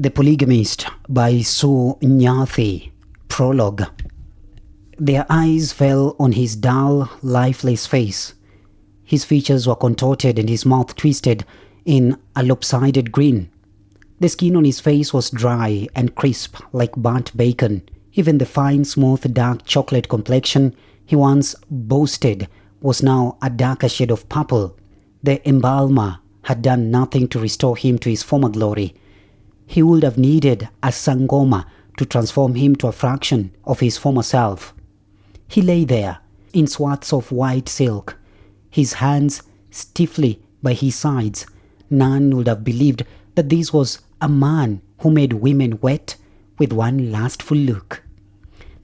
The Polygamist by Jonasi. Prologue. Their eyes fell on his dull, lifeless face. His features were contorted and his mouth twisted in a lopsided grin. The skin on his face was dry and crisp like burnt bacon. Even the fine, smooth, dark chocolate complexion he once boasted was now a darker shade of purple. The embalmer had done nothing to restore him to his former glory. He would have needed a sangoma to transform him to a fraction of his former self. He lay there, in swaths of white silk, his hands stiffly by his sides. None would have believed that this was a man who made women wet with one lustful look.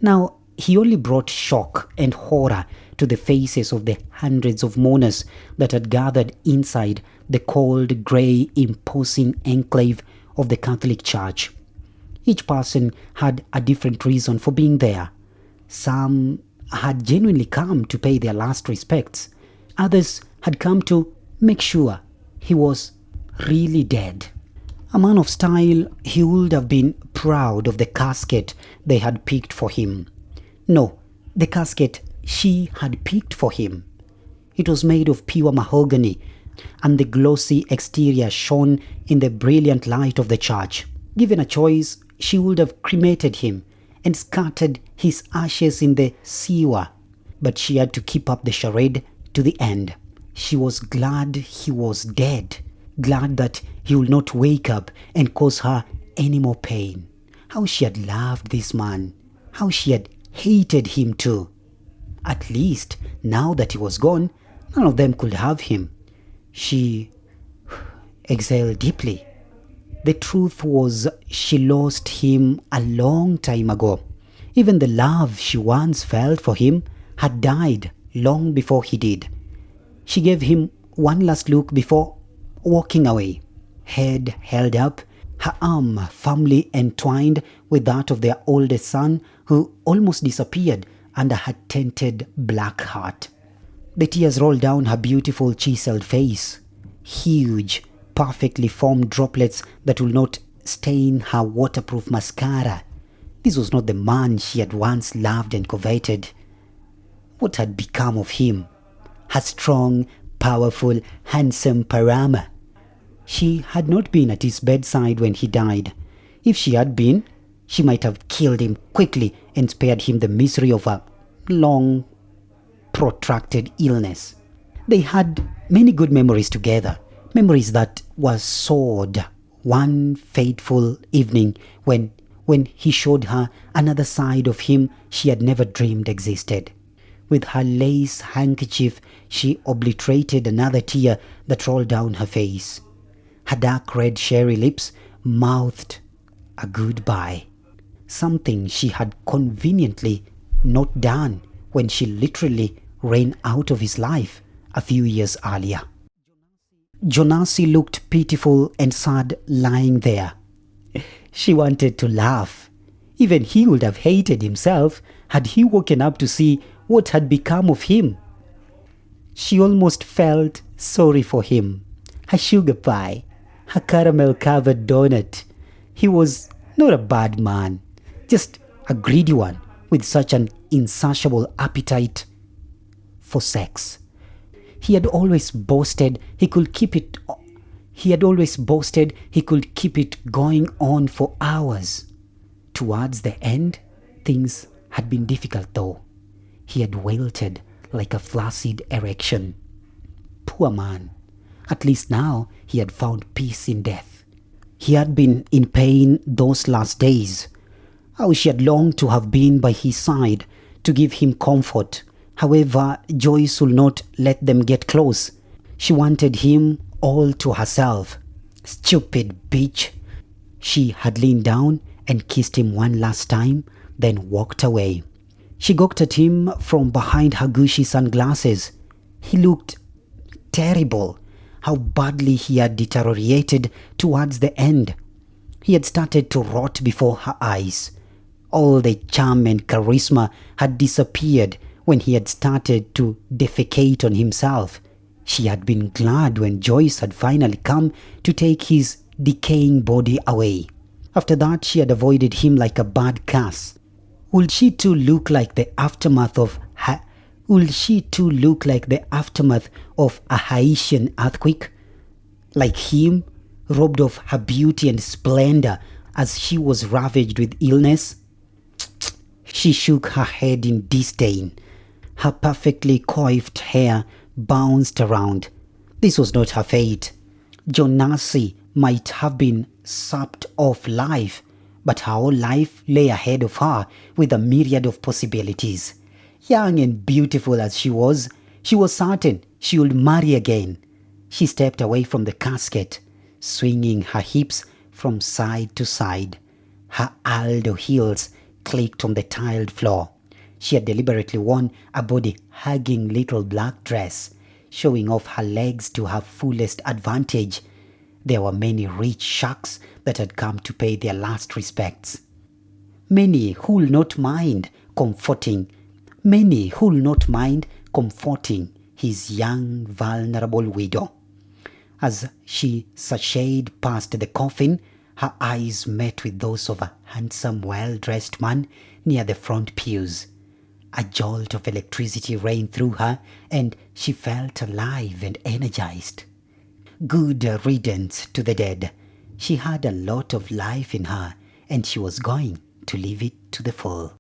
Now, he only brought shock and horror to the faces of the hundreds of mourners that had gathered inside the cold, grey, imposing enclave of the Catholic Church. Each person had a different reason for being there. Some had genuinely come to pay their last respects. Others had come to make sure he was really dead. A man of style, he would have been proud of the casket they had picked for him. No, the casket she had picked for him. It was made of pure mahogany, and the glossy exterior shone in the brilliant light of the church. Given a choice, she would have cremated him and scattered his ashes in the sewer. But she had to keep up the charade to the end. She was glad he was dead, glad that he would not wake up and cause her any more pain. How she had loved this man, how she had hated him too. At least, now that he was gone, none of them could have him. She exhaled deeply. The truth was, she lost him a long time ago. Even the love she once felt for him had died long before he did. She gave him one last look before walking away, head held up, her arm firmly entwined with that of their oldest son, who almost disappeared under her tinted black heart. The tears rolled down her beautiful chiseled face, huge, perfectly formed droplets that would not stain her waterproof mascara. This was not the man she had once loved and coveted. What had become of him? Her strong, powerful, handsome Parama. She had not been at his bedside when he died. If she had been, she might have killed him quickly and spared him the misery of a long, protracted illness. They had many good memories together, memories that were soured one fateful evening when he showed her another side of him she had never dreamed existed. With her lace handkerchief, she obliterated another tear that rolled down her face. Her dark red cherry lips mouthed a goodbye, something she had conveniently not done when she literally ran out of his life a few years earlier. Jonasi looked pitiful and sad lying there. She wanted to laugh. Even he would have hated himself had he woken up to see what had become of him. She almost felt sorry for him. Her sugar pie, her caramel-covered donut. He was not a bad man, just a greedy one with such an insatiable appetite for sex. He had always boasted he could keep it going on for hours. Towards the end, things had been difficult though. He had wilted like a flaccid erection. Poor man. At least now he had found peace in death. He had been in pain those last days. How she had longed to have been by his side, to give him comfort. However, Joyce would not let them get close. She wanted him all to herself. Stupid bitch. She had leaned down and kissed him one last time, then walked away. She gawked at him from behind her Gucci sunglasses. He looked terrible. How badly he had deteriorated towards the end. He had started to rot before her eyes. All the charm and charisma had disappeared when he had started to defecate on himself. She had been glad when Joyce had finally come to take his decaying body away. After that, she had avoided him like a bad curse. Would she too look like the aftermath of her? Would she too look like the aftermath of a Haitian earthquake? Like him, robbed of her beauty and splendor as she was ravaged with illness? She shook her head in disdain. Her perfectly coiffed hair bounced around. This was not her fate. Jonasi might have been sapped of life, but her whole life lay ahead of her with a myriad of possibilities. Young and beautiful as she was certain she would marry again. She stepped away from the casket, swinging her hips from side to side. Her Aldo heels clicked on the tiled floor. She had deliberately worn a body-hugging little black dress, showing off her legs to her fullest advantage. There were many rich sharks that had come to pay their last respects. Many who'll not mind comforting his young, vulnerable widow. As she sashayed past the coffin, her eyes met with those of a handsome, well-dressed man near the front pews. A jolt of electricity ran through her, and she felt alive and energized. Good riddance to the dead. She had a lot of life in her, and she was going to live it to the full.